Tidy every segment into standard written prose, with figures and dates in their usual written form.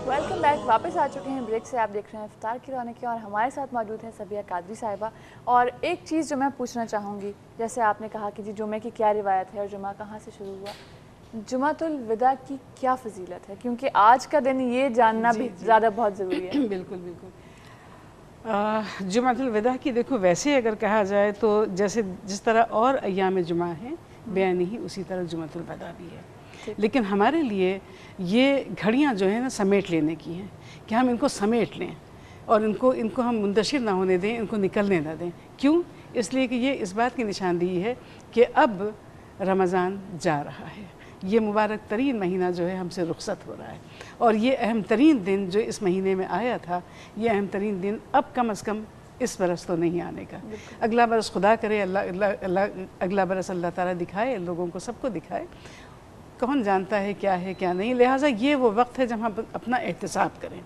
Welcome back, واپس آ چکے ہیں بریک سے. آپ دیکھ رہے ہیں افطار کی رونقیں اور ہمارے ساتھ موجود ہیں سبیہ قادری صاحبہ. اور ایک چیز جو میں پوچھنا چاہوں گی، جیسے آپ نے کہا کہ جی جمعے کی کیا روایت ہے اور جمعہ کہاں سے شروع ہوا، جمعۃ الوداع کی کیا فضیلت ہے؟ کیونکہ آج کا دن یہ جاننا بھی زیادہ بہت ضروری ہے. بالکل بالکل. جمعۃ الوداع کی دیکھو، ویسے اگر کہا جائے تو جیسے جس طرح اور ایام جمعہ ہیں بیان ہی، اسی طرح جمعۃ الوداع بھی ہے. لیکن ہمارے لیے یہ گھڑیاں جو ہیں نا سمیٹ لینے کی ہیں، کہ ہم ان کو سمیٹ لیں اور ان کو ہم منتشر نہ ہونے دیں، ان کو نکلنے نہ دیں. کیوں؟ اس لیے کہ یہ اس بات کی نشاندہی ہے کہ اب رمضان جا رہا ہے. یہ مبارک ترین مہینہ جو ہے ہم سے رخصت ہو رہا ہے، اور یہ اہم ترین دن جو اس مہینے میں آیا تھا، یہ اہم ترین دن اب کم از کم اس برس تو نہیں آنے کا. اگلا برس خدا کرے اگلا برس اللہ تعالیٰ دکھائے، لوگوں کو سب کو دکھائے. کون جانتا ہے کیا نہیں. لہٰذا یہ وہ وقت ہے جب ہم اپنا احتساب کریں.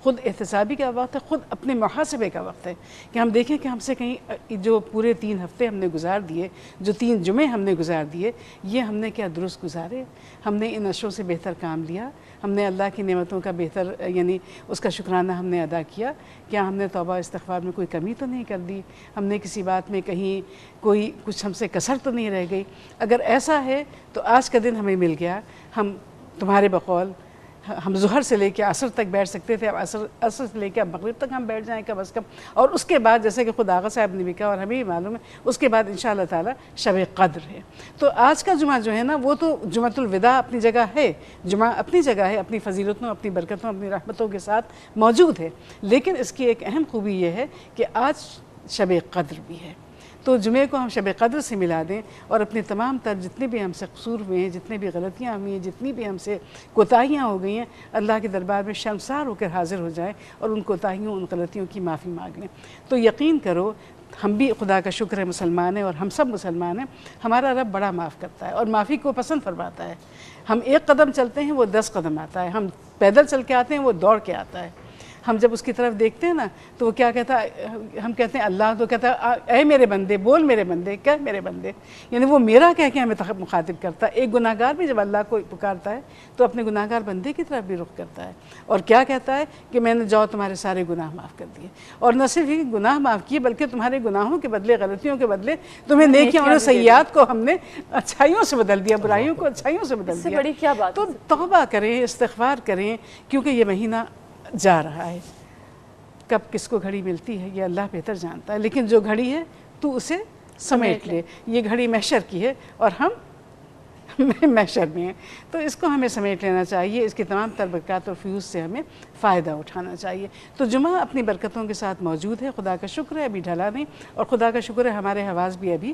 خود احتسابی کا وقت ہے، خود اپنے محاسبے کا وقت ہے، کہ ہم دیکھیں کہ ہم سے کہیں جو پورے 3 ہفتے ہم نے گزار دیے، جو 3 جمعے ہم نے گزار دیے، یہ ہم نے کیا درست گزارے؟ ہم نے ان اشروں سے بہتر کام لیا؟ ہم نے اللہ کی نعمتوں کا بہتر یعنی اس کا شکرانہ ہم نے ادا کیا؟ کیا ہم نے توبہ استغفار میں کوئی کمی تو نہیں کر دی؟ ہم نے کسی بات میں کہیں کوئی کچھ ہم سے کسر تو نہیں رہ گئی؟ اگر ایسا ہے تو آج کا دن ہمیں مل گیا. ہم تمہارے بقول ہم ظہر سے لے کے عصر تک بیٹھ سکتے تھے، اب عصر سے لے کے اب مغرب تک ہم بیٹھ جائیں کم از کم. اور اس کے بعد جیسے کہ خود آغا صاحب نے بھی کہا اور ہمیں بھی معلوم ہے، اس کے بعد انشاءاللہ تعالی شب قدر ہے. تو آج کا جمعہ جو ہے نا، وہ تو جمعۃ الوداع اپنی جگہ ہے، جمعہ اپنی جگہ ہے، اپنی فضیلتوں، اپنی برکتوں، اپنی رحمتوں کے ساتھ موجود ہے. لیکن اس کی ایک اہم خوبی یہ ہے کہ آج شب قدر بھی ہے. تو جمعے کو ہم شب قدر سے ملا دیں اور اپنے تمام تر جتنے بھی ہم سے قصور ہوئے ہیں، جتنے بھی غلطیاں ہوئی ہیں، جتنی بھی ہم سے کوتاہیاں ہو گئی ہیں، اللہ کے دربار میں شرمسار ہو کر حاضر ہو جائیں اور ان کوتاہیوں، ان غلطیوں کی معافی مانگ لیں. تو یقین کرو، ہم بھی خدا کا شکر ہے مسلمان ہیں اور ہم سب مسلمان ہیں. ہمارا رب بڑا معاف کرتا ہے اور معافی کو پسند فرماتا ہے. ہم 1 قدم چلتے ہیں، وہ 10 قدم آتا ہے. ہم پیدل چل کے آتے ہیں، وہ دوڑ کے آتا ہے. ہم جب اس کی طرف دیکھتے ہیں نا تو وہ کیا کہتا ہے، ہم کہتے ہیں اللہ، تو کہتا ہے اے میرے بندے، بول میرے بندے، کہہ میرے بندے. یعنی وہ میرا کہہ کے ہمیں مخاطب کرتا ہے. ایک گناہ گار بھی جب اللہ کو پکارتا ہے تو اپنے گناہ گار بندے کی طرف بھی رخ کرتا ہے اور کیا کہتا ہے کہ میں نے جاؤ تمہارے سارے گناہ معاف کر دیے. اور نہ صرف یہ گناہ معاف کیے بلکہ تمہارے گناہوں کے بدلے، غلطیوں کے بدلے تمہیں نیکیاں اور سیئات کو ہم نے اچھائیوں سے بدل دیا، برائیوں کو اچھائیوں سے بدل دیا. بڑی کیا بات. تو توبہ کریں، استغفار کریں، کیونکہ یہ مہینہ جا رہا ہے. کب کس کو گھڑی ملتی ہے یہ اللہ بہتر جانتا ہے، لیکن جو گھڑی ہے تو اسے سمیٹ لے. یہ گھڑی محشر کی ہے اور ہم محشر میں ہیں، تو اس کو ہمیں سمیٹ لینا چاہیے. اس کی تمام تر برکات اور فیوز سے ہمیں فائدہ اٹھانا چاہیے. تو جمعہ اپنی برکتوں کے ساتھ موجود ہے. خدا کا شکر ہے ابھی ڈھلا نہیں، اور خدا کا شکر ہے ہمارے حواس بھی ابھی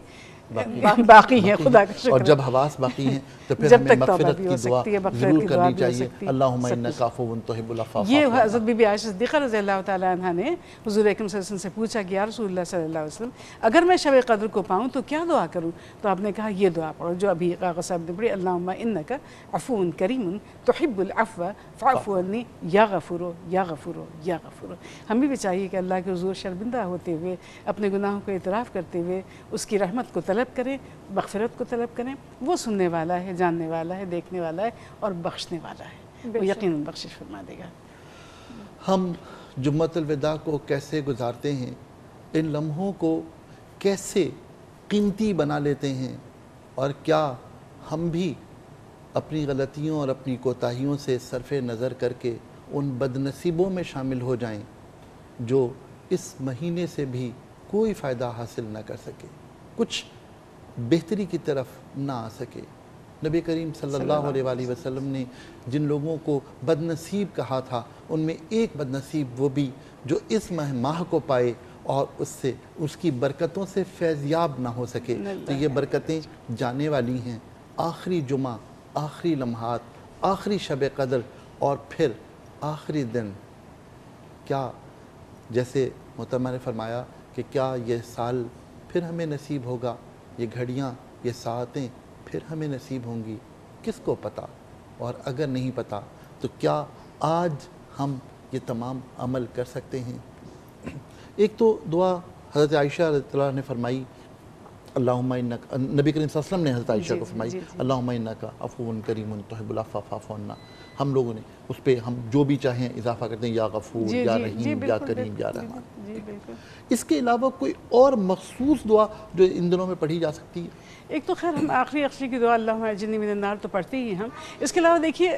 باقی ہیں. خدا کا شکر. اور جب حواس باقی ہیں تو پھر ہمیں مغفرت کی دعا ضرور کرنی چاہیے. اللہم انک عفو تحب العفو. یہ حضرت بی بی عائشہ صدیقہ رضی اللہ تعالیٰ عنہ نے حضور اکرم صلی اللہ علیہ وسلم سے پوچھا کہ یا رسول اللہ صلی اللہ علیہ وسلم، اگر میں شب قدر کو پاؤں تو کیا دعا کروں؟ تو آپ نے کہا یہ دعا پڑھو جو ابھی آغا صاحب نے پڑھی، اللہم انک عفو کریم تحب العفو فاعف عنی یا غفور یا غفور یا غفور. ہمیں بھی چاہیے کہ اللہ کے حضور شرمندہ ہوتے ہوئے، اپنے گناہوں کو اعتراف کرتے ہوئے اس کی رحمت کو طلب کریں، مغفرت کو طلب کریں. وہ سننے والا ہے، جاننے والا ہے، دیکھنے والا ہے اور بخشنے والا ہے. وہ یقیناً بخشش فرما دے گا. ہم جمعۃ الوداع کو کیسے گزارتے ہیں، ان لمحوں کو کیسے قیمتی بنا لیتے ہیں، اور کیا ہم بھی اپنی غلطیوں اور اپنی کوتاہیوں سے صرف نظر کر کے ان بد نصیبوں میں شامل ہو جائیں جو اس مہینے سے بھی کوئی فائدہ حاصل نہ کر سکے، کچھ بہتری کی طرف نہ آ سکے. نبی کریم صلی اللہ علیہ وآلہ وسلم نے جن لوگوں کو بد نصیب کہا تھا، ان میں ایک بد نصیب وہ بھی جو اس ماہ کو پائے اور اس کی برکتوں سے فیضیاب نہ ہو سکے. تو یہ برکتیں جانے والی ہیں. آخری جمعہ، آخری لمحات، آخری شب قدر اور پھر آخری دن. کیا جیسے محترمہ نے فرمایا کہ کیا یہ سال پھر ہمیں نصیب ہوگا، یہ گھڑیاں، یہ ساعتیں پھر ہمیں نصیب ہوں گی؟ کس کو پتہ. اور اگر نہیں پتہ تو کیا آج ہم یہ تمام عمل کر سکتے ہیں؟ ایک تو دعا حضرت عائشہ رضی اللہ عنہا نے فرمائی اللہم انک، نبی کریم صلی اللہ علیہ وسلم نے حضرت عائشہ کو فرمائی جی۔ اللہم انک عفو کریم تحب العفو فاعف عنا. ہم لوگوں نے اس پہ ہم جو بھی چاہیں اضافہ کرتے ہیں، یا غفور، یا رحیم، یا کریم، یا رحمان. جی بالکل. اس کے علاوہ کوئی اور مخصوص دعا جو ان دنوں میں پڑھی جا سکتی ہے؟ ایک تو خیر ہم آخری کی دعا اللہم اجرنی من النار تو پڑھتے ہی ہیں ہم. اس کے علاوہ دیکھیے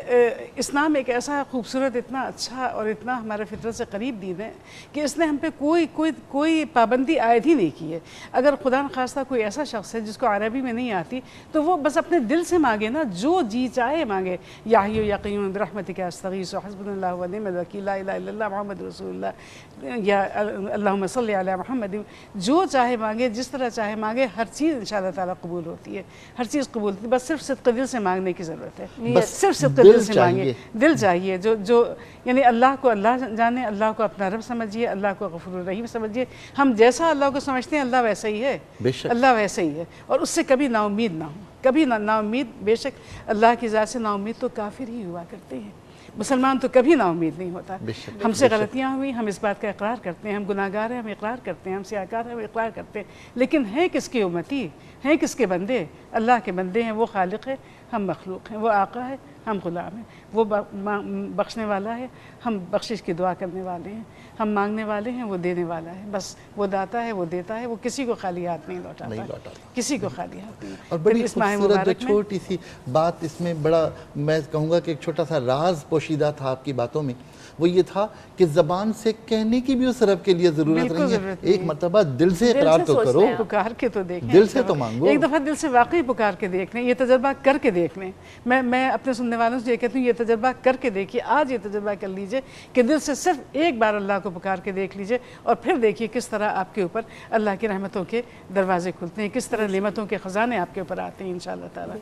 اسلام ایک ایسا خوبصورت، اتنا اچھا اور اتنا ہمارے فطرت سے قریب دین ہے کہ اس نے ہم پہ کوئی پابندی عائد ہی نہیں کی ہے. اگر خدا نخواستہ کوئی ایسا شخص ہے جس کو عربی میں نہیں آتی تو وہ بس اپنے دل سے مانگے نا، جو جی چاہے مانگے. یا حی یا قیوم برحمتک استغیث حسبنا اللہ ونعم الوکیل لا الہ الا اللہ محمد رسول اللہ، یا اللہم صلی علی محمد. جو چاہے مانگے، جس طرح چاہے مانگے، ہر چیز انشاءاللہ تعالیٰ قبول ہوتی ہے. ہر چیز قبول ہوتی ہے، بس صرف صدق دل سے مانگنے کی ضرورت ہے. بس صرف صدق دل سے مانگے، دل چاہیے. جو یعنی اللہ کو اللہ جانے، اللہ کو اپنا رب سمجھیے، اللہ کو غفور الرحیم سمجھیے. ہم جیسا اللہ کو سمجھتے ہیں اللہ ویسا ہی ہے، اللہ ویسا ہی ہے. اور اس سے کبھی نا امید نہ ہو، کبھی نا امید. بے شک اللہ کی ذات سے نا امید تو کافر ہی ہوا کرتے ہیں، مسلمان تو کبھی نا امید نہیں ہوتا. ہم سے غلطیاں ہوئی، ہم اس بات کا اقرار کرتے ہیں، ہم گناہ گار ہیں، ہم اقرار کرتے ہیں، ہم سیاہکار ہیں، ہم اقرار کرتے ہیں. لیکن ہیں کس کی امتی، ہیں کس کے بندے؟ اللہ کے بندے ہیں. وہ خالق ہے، ہم مخلوق ہیں. وہ آقا ہے، ہم غلام ہیں. وہ بخشنے والا ہے، ہم بخشش کی دعا کرنے والے ہیں. ہم مانگنے والے ہیں، وہ دینے والا ہے. بس وہ داتا ہے، وہ دیتا ہے. وہ کسی کو خالی ہاتھ نہیں لوٹاتا، کسی کو خالی ہاتھ نہیں. اور بڑی خوبصورت جو چھوٹی سی بات اس میں، بڑا میں کہوں گا کہ ایک چھوٹا سا راز پوشیدہ تھا آپ کی باتوں میں، وہ یہ تھا کہ زبان سے کہنے کی بھی اس رب کے لیے ضرورت نہیں ہے. ایک مرتبہ دل سے اقرار تو کرو، پکار کے تو دیکھیں، دل سے تو مانگو. ایک دفعہ دل سے واقعی پکار کے دیکھ لیں، یہ تجربہ کر کے دیکھ لیں. میں اپنے سننے والوں سے یہ کہتی ہوں، یہ تجربہ کر کے دیکھیے. آج یہ تجربہ کر لیجئے کہ دل سے صرف ایک بار اللہ کو پکار کے دیکھ لیجئے، اور پھر دیکھیے کس طرح آپ کے اوپر اللہ کی رحمتوں کے دروازے کھلتے ہیں، کس طرح نعمتوں کے خزانے آپ کے اوپر آتے ہیں انشاءاللہ تعالیٰ.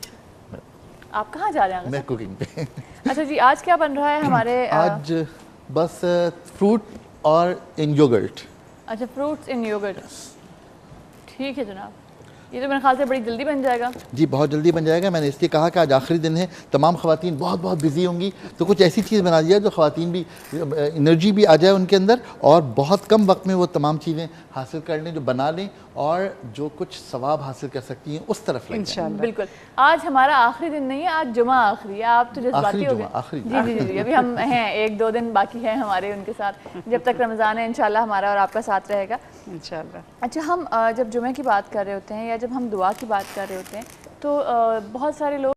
آپ کہاں جا رہے ہیں؟ میں کوکنگ پہ. اچھا جی، آج کیا بن رہا ہے ہمارے؟ آج بس فروٹ اور ان یوگرٹ. اچھا، فروٹس ان یوگرٹ. ٹھیک ہے جناب، یہ تو میرے خیال سے بڑی جلدی بن جائے گا. جی بہت جلدی بن جائے گا. میں نے اس لیے کہا کہ آج آخری دن ہے، تمام خواتین بہت بزی ہوں گی، تو کچھ ایسی چیز بنا دیا جو خواتین بھی انرجی بھی آ جائے ان کے اندر، اور بہت کم وقت میں وہ تمام چیزیں حاصل کر لیں جو بنا لیں، اور جو کچھ ثواب حاصل کر سکتی ہیں اس طرف لگ جائیں. بالکل. آج ہمارا آخری دن نہیں ہے، آج جمعہ آخری ہے. آپ تو جذباتی ہو گئے. جی ابھی ہم ہیں، 1-2 دن باقی ہیں ہمارے ان کے ساتھ، جب تک رمضان ہے انشاءاللہ ہمارا اور آپ کا ساتھ رہے گا انشاءاللہ. اچھا، ہم جب جمعہ کی بات کر رہے ہوتے ہیں یا جب ہم دعا کی بات کر رہے ہوتے ہیں تو بہت سارے لوگ